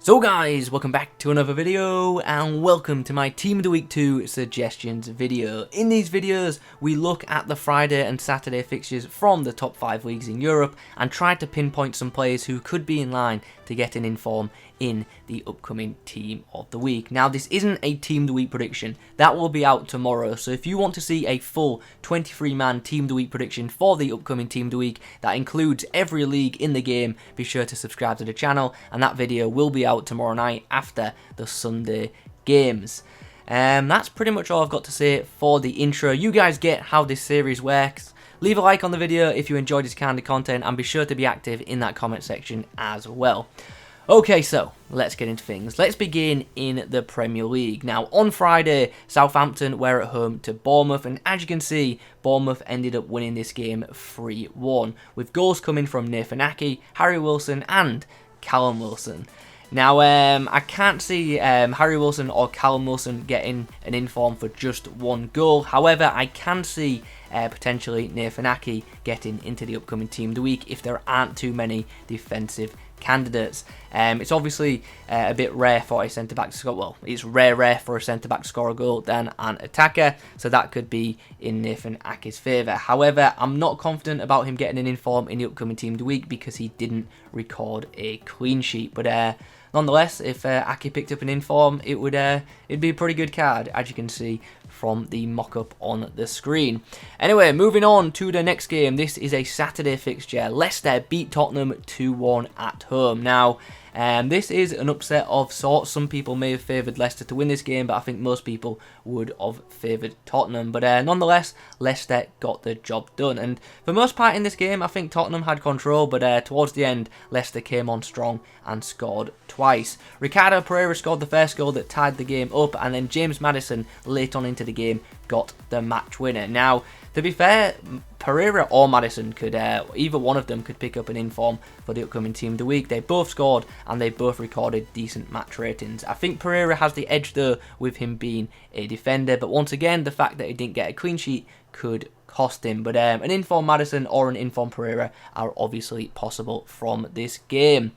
So guys, welcome back to another video and welcome to my Team of the Week 2 suggestions video. In these videos, we look at the Friday and Saturday fixtures from the top 5 leagues in Europe and try to pinpoint some players who could be in line to get an inform in the upcoming Team of the Week. Now, this isn't a Team of the Week prediction. That will be out tomorrow. So if you want to see a full 23-man Team of the Week prediction for the upcoming Team of the Week that includes every league in the game, be sure to subscribe to the channel, and that video will be out tomorrow night after the Sunday games. That's pretty much all I've got to say for the intro. You guys get how this series works. Leave a like on the video if you enjoyed this kind of content, and be sure to be active in that comment section as well. Okay, so let's get into things. Let's begin in the Premier League. Now, on Friday, Southampton were at home to Bournemouth, and as you can see, Bournemouth ended up winning this game 3-1, with goals coming from Nathan Ake, Harry Wilson, and Callum Wilson. Now, I can't see Harry Wilson or Callum Wilson getting an inform for just one goal. However, I can see potentially Nathan Ake getting into the upcoming Team of the Week if there aren't too many defensive candidates. It's obviously a bit rare for a centre-back to score. Well, it's rare for a centre-back to score a goal than an attacker, so that could be in Nathan Ake's favour. However, I'm not confident about him getting an inform in the upcoming Team of the Week because he didn't record a clean sheet. But nonetheless, if Ake picked up an inform, it'd be a pretty good card, as you can see from the mock-up on the screen. Anyway, moving on to the next game. This is a Saturday fixture. Leicester beat Tottenham 2-1 at home. Now, this is an upset of sorts. Some people may have favoured Leicester to win this game, but I think most people would have favoured Tottenham. But nonetheless, Leicester got the job done. And for the most part in this game, I think Tottenham had control, but towards the end, Leicester came on strong and scored twice. Ricardo Pereira scored the first goal that tied the game up, and then James Maddison, late on into the game, got the match winner. Now, to be fair, Pereira or Maddison could, either one of them could pick up an inform for the upcoming Team of the Week. They both scored and they both recorded decent match ratings. I think Pereira has the edge though with him being a defender, but once again, the fact that he didn't get a clean sheet could cost him. But an inform Maddison or an inform Pereira are obviously possible from this game.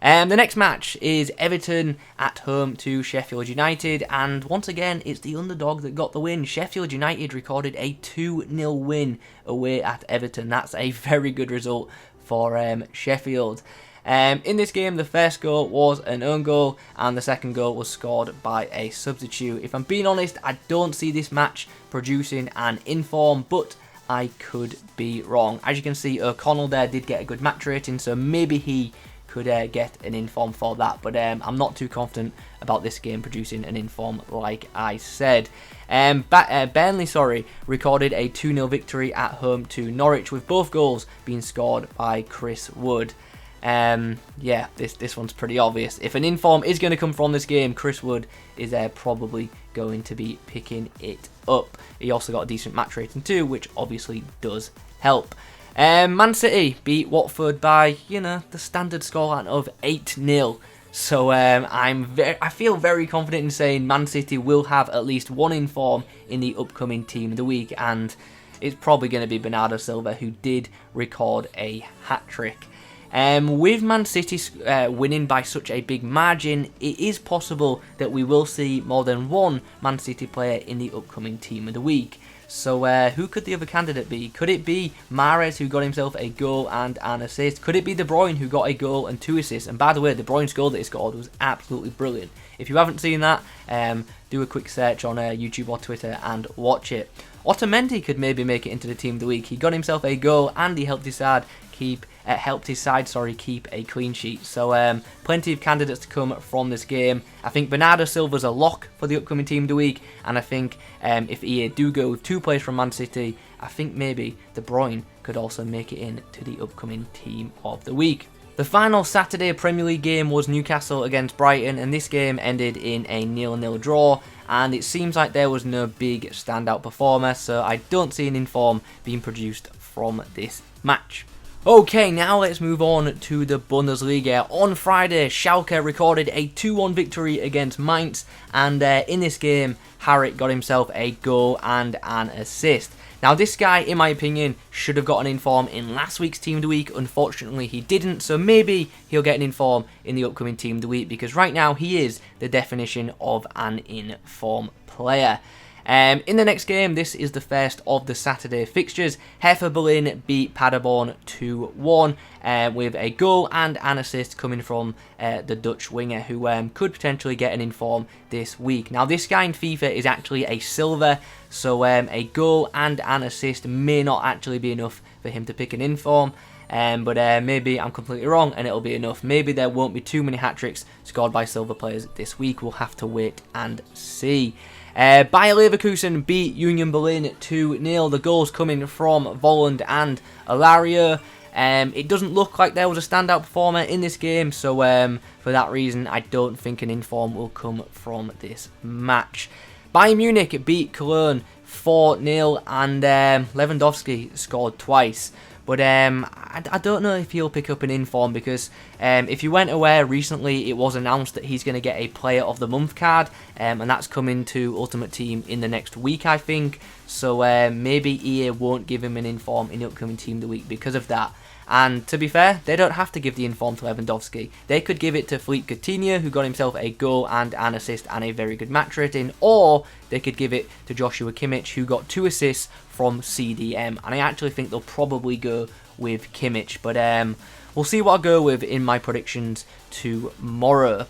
The next match is Everton at home to Sheffield United, and once again it's the underdog that got the win. Sheffield United recorded a 2-0 win away at Everton. That's a very good result for Sheffield. In this game, the first goal was an own goal and the second goal was scored by a substitute. If I'm being honest, I don't see this match producing an inform, but I could be wrong. As you can see, O'Connell there did get a good match rating, so maybe he could get an inform for that, but I'm not too confident about this game producing an inform, like I said. Burnley, recorded a 2-0 victory at home to Norwich, with both goals being scored by Chris Wood. Yeah, this one's pretty obvious. If an inform is going to come from this game, Chris Wood is probably going to be picking it up. He also got a decent match rating too, which obviously does help. Man City beat Watford by, the standard scoreline of 8-0. So I feel very confident in saying Man City will have at least one inform in the upcoming Team of the Week, and it's probably going to be Bernardo Silva, who did record a hat-trick. With Man City winning by such a big margin, it is possible that we will see more than one Man City player in the upcoming Team of the Week. So who could the other candidate be? Could it be Mahrez, who got himself a goal and an assist? Could it be De Bruyne, who got a goal and 2 assists? And by the way, De Bruyne's goal that he scored was absolutely brilliant. If you haven't seen that, do a quick search on YouTube or Twitter and watch it. Otamendi could maybe make it into the Team of the Week. He got himself a goal and he helped his side keep a clean sheet. So plenty of candidates to come from this game. I think Bernardo Silva's a lock for the upcoming Team of the Week, and I think if EA do go with 2 players from Man City, I think maybe De Bruyne could also make it in to the upcoming Team of the Week. The final Saturday Premier League game was Newcastle against Brighton, and this game ended in a 0-0 draw, and it seems like there was no big standout performer, so I don't see an inform being produced from this match. Okay, now let's move on to the Bundesliga. On Friday, Schalke recorded a 2-1 victory against Mainz, and in this game, Harit got himself a goal and an assist. Now this guy, in my opinion, should have got an inform in last week's Team of the Week. Unfortunately he didn't, so maybe he'll get an inform in the upcoming Team of the Week, because right now he is the definition of an inform player. In the next game, this is the first of the Saturday fixtures. Hertha Berlin beat Paderborn 2-1 with a goal and an assist coming from the Dutch winger, who could potentially get an inform this week. Now this guy in FIFA is actually a Silva, so a goal and an assist may not actually be enough for him to pick an inform. But maybe I'm completely wrong and it'll be enough. Maybe there won't be too many hat-tricks scored by Silva players this week. We'll have to wait and see. Bayer Leverkusen beat Union Berlin 2-0. The goals coming from Volland and Alario. It doesn't look like there was a standout performer in this game, so for that reason I don't think an inform will come from this match. Bayern Munich beat Cologne 4-0 and Lewandowski scored twice. But I don't know if he'll pick up an inform, because if you weren't aware, recently it was announced that he's going to get a Player of the Month card, and that's coming to Ultimate Team in the next week, I think. So maybe EA won't give him an inform in the upcoming Team of the Week because of that. And to be fair, they don't have to give the inform to Lewandowski. They could give it to Philippe Coutinho, who got himself a goal and an assist and a very good match rating, or they could give it to Joshua Kimmich, who got 2 assists from CDM. And I actually think they'll probably go with Kimmich, but we'll see what I go with in my predictions tomorrow.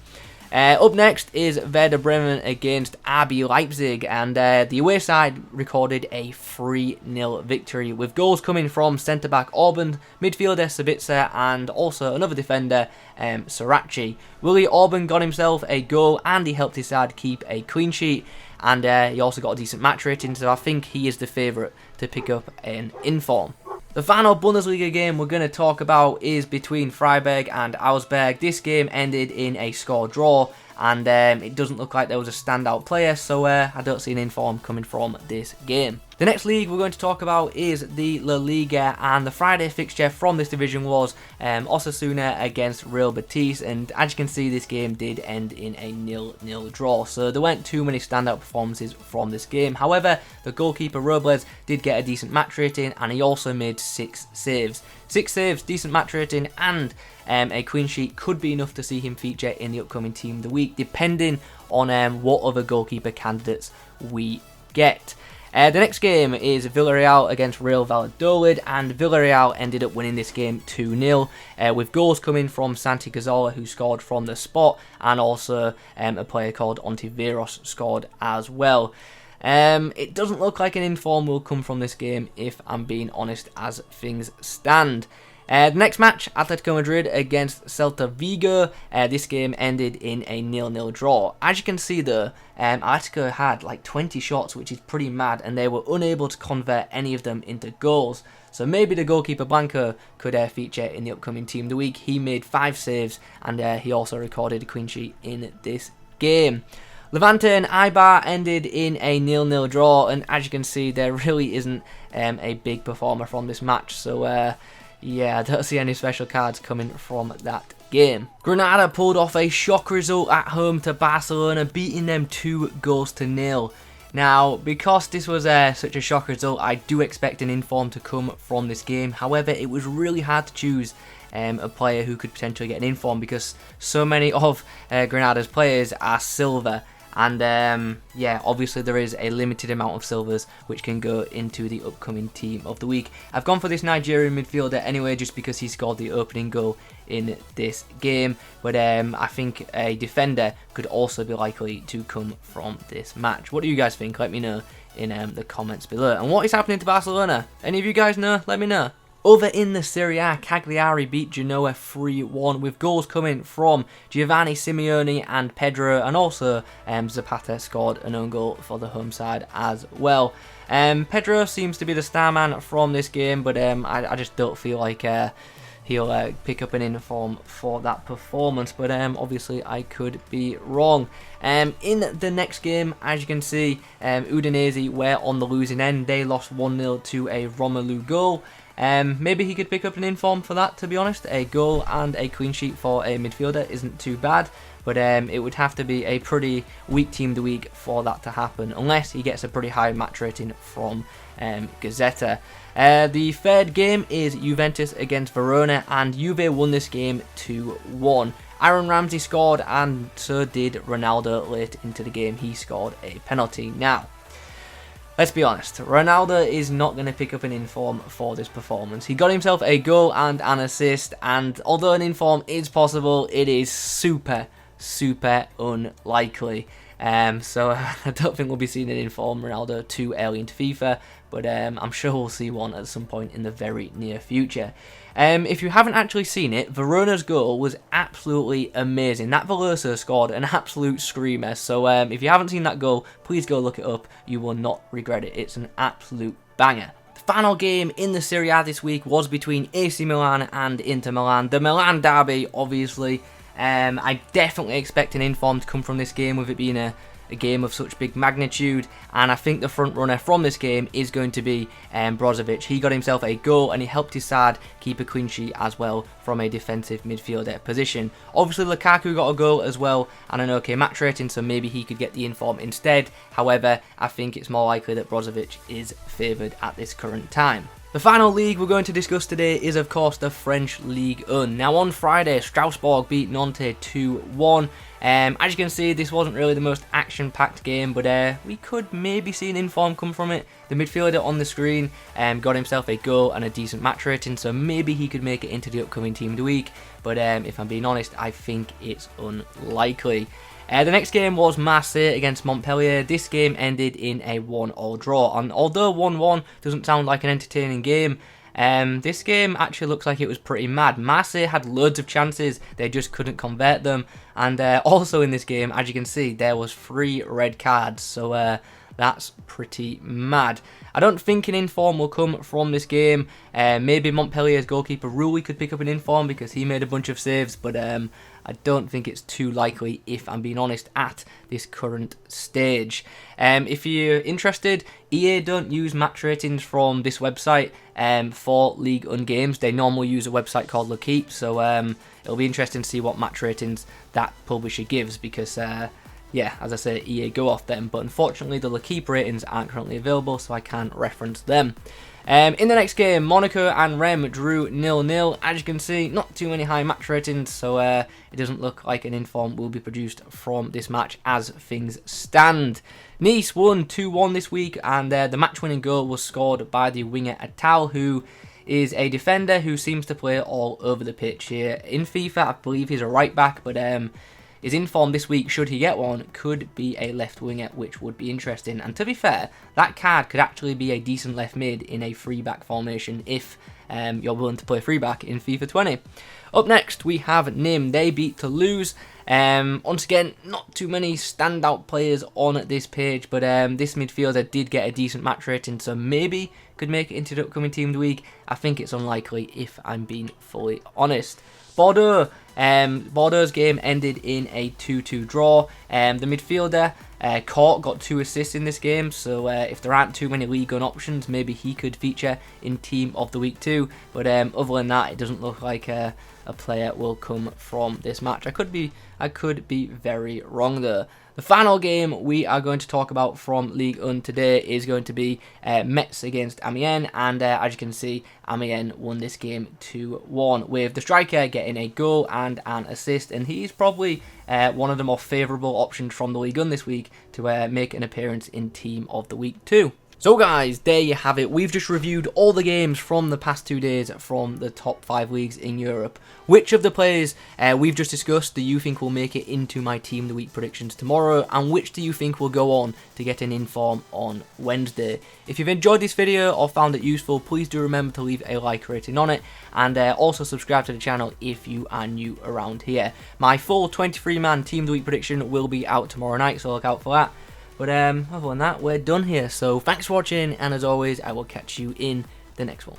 Up next is Werder Bremen against RB Leipzig, and the away side recorded a 3-0 victory, with goals coming from centre-back Orban, midfielder Sabitzer, and also another defender, Sarachi. Willian Orban got himself a goal and he helped his side keep a clean sheet, and he also got a decent match rating, so I think he is the favourite to pick up an inform. The final Bundesliga game we're going to talk about is between Freiburg and Augsburg. This game ended in a score draw, and it doesn't look like there was a standout player, so I don't see an inform coming from this game. The next league we're going to talk about is the La Liga, and the Friday fixture from this division was Osasuna against Real Betis, and as you can see, this game did end in a 0-0 draw, so there weren't too many standout performances from this game. However, the goalkeeper Robles did get a decent match rating, and he also made 6 saves. 6 saves, decent match rating, and a clean sheet could be enough to see him feature in the upcoming Team of the Week, depending on what other goalkeeper candidates we get. The next game is Villarreal against Real Valladolid, and Villarreal ended up winning this game 2-0, with goals coming from Santi Cazorla, who scored from the spot, and also a player called Ontiveros scored as well. It doesn't look like an inform will come from this game, if I'm being honest, as things stand. The next match, Atletico Madrid against Celta Vigo. This game ended in a 0-0 draw. As you can see though, Atletico had like 20 shots, which is pretty mad, and they were unable to convert any of them into goals. So maybe the goalkeeper Blanco could feature in the upcoming Team of the Week. He made 5 saves, and he also recorded a clean sheet in this game. Levante and Eibar ended in a 0-0 draw, and as you can see, there really isn't a big performer from this match. So yeah, I don't see any special cards coming from that game. Granada pulled off a shock result at home to Barcelona, beating them 2-0. Now, because this was such a shock result, I do expect an inform to come from this game. However, it was really hard to choose a player who could potentially get an inform, because so many of Granada's players are Silva. And yeah, obviously there is a limited amount of Silvers which can go into the upcoming Team of the Week. I've gone for this Nigerian midfielder anyway, just because he scored the opening goal in this game. But I think a defender could also be likely to come from this match. What do you guys think? Let me know in the comments below. And what is happening to Barcelona? Any of you guys know? Let me know. Over in the Serie A, Cagliari beat Genoa 3-1, with goals coming from Giovanni Simeone and Pedro, and also Zapata scored an own goal for the home side as well. Pedro seems to be the star man from this game, but I just don't feel like he'll pick up an inform for that performance, but obviously I could be wrong. In the next game, as you can see, Udinese were on the losing end. They lost 1-0 to a Romelu goal. Maybe he could pick up an inform for that, to be honest. A goal and a clean sheet for a midfielder isn't too bad. but it would have to be a pretty weak team of the week for that to happen, unless he gets a pretty high match rating from Gazzetta. The third game is Juventus against Verona, and Juve won this game 2-1. Aaron Ramsey scored, and so did Ronaldo late into the game. He scored a penalty. Now, let's be honest, Ronaldo is not going to pick up an inform for this performance. He got himself a goal and an assist, and although an inform is possible, it is super unlikely. So I don't think we'll be seeing an inform Ronaldo too early into FIFA, but I'm sure we'll see one at some point in the very near future. If you haven't actually seen it, Verona's goal was absolutely amazing. That Veloso scored an absolute screamer, so if you haven't seen that goal, please go look it up. You will not regret it. It's an absolute banger. The final game in the Serie A this week was between AC Milan and Inter Milan. The Milan derby, obviously. I definitely expect an inform to come from this game, with it being a game of such big magnitude, and I think the front runner from this game is going to be Brozovic. He got himself a goal, and he helped his side keep a clean sheet as well from a defensive midfielder position. Obviously Lukaku got a goal as well and an okay match rating, so maybe he could get the inform instead. However, I think it's more likely that Brozovic is favoured at this current time. The final league we're going to discuss today is, of course, the French Ligue 1. Now, on Friday, Strasbourg beat Nantes 2-1. As you can see, this wasn't really the most action-packed game, but we could maybe see an inform come from it. The midfielder on the screen got himself a goal and a decent match rating, so maybe he could make it into the upcoming Team of the Week. But if I'm being honest, I think it's unlikely. The next game was Marseille against Montpellier. This game ended in a 1-1 draw, and although 1-1 doesn't sound like an entertaining game, this game actually looks like it was pretty mad. Marseille had loads of chances, they just couldn't convert them, and also in this game, as you can see, there was 3 red cards, so that's pretty mad. I don't think an inform will come from this game. Maybe Montpellier's goalkeeper Rulli could pick up an inform because he made a bunch of saves, but I don't think it's too likely, if I'm being honest, at this current stage. If you're interested, EA don't use match ratings from this website for Ligue 1 games. They normally use a website called Lecomte, so it'll be interesting to see what match ratings that publisher gives, because yeah, as I say, EA go off them, but unfortunately the Lecomte ratings aren't currently available, so I can't reference them. In the next game, Monaco and Rennes drew 0-0. As you can see, not too many high match ratings, so it doesn't look like an inform will be produced from this match as things stand. Nice won 2-1 this week, and the match-winning goal was scored by the winger Atal, who is a defender who seems to play all over the pitch here. In FIFA, I believe he's a right-back, but his inform this week, should he get one, could be a left winger, which would be interesting. And to be fair, that card could actually be a decent left mid in a free back formation if you're willing to play free back in FIFA 20. Up next, we have Nîmes. They beat Toulouse. Once again, not too many standout players on this page, but this midfielder did get a decent match rating, so maybe could make it into the upcoming Team of the Week. I think it's unlikely, if I'm being fully honest. Bordeaux. Bordeaux's game ended in a 2-2 draw. The midfielder, Court, got 2 assists in this game, so if there aren't too many Ligue 1 options, maybe he could feature in Team of the Week too. But other than that, it doesn't look like a player will come from this match. I could be very wrong though. The final game we are going to talk about from Ligue 1 today is going to be Metz against Amiens, and as you can see, Amiens won this game 2-1, with the striker getting a goal and an assist, and he's probably one of the more favourable options from the Ligue 1 this week to make an appearance in Team of the Week too. So guys, there you have it. We've just reviewed all the games from the past 2 days from the top 5 leagues in Europe. Which of the players we've just discussed do you think will make it into my Team of the Week predictions tomorrow, and which do you think will go on to get an inform on Wednesday? If you've enjoyed this video or found it useful, please do remember to leave a like rating on it, and also subscribe to the channel if you are new around here. My full 23-man Team of the Week prediction will be out tomorrow night, so look out for that. But other than that, we're done here. So thanks for watching, and as always, I will catch you in the next one.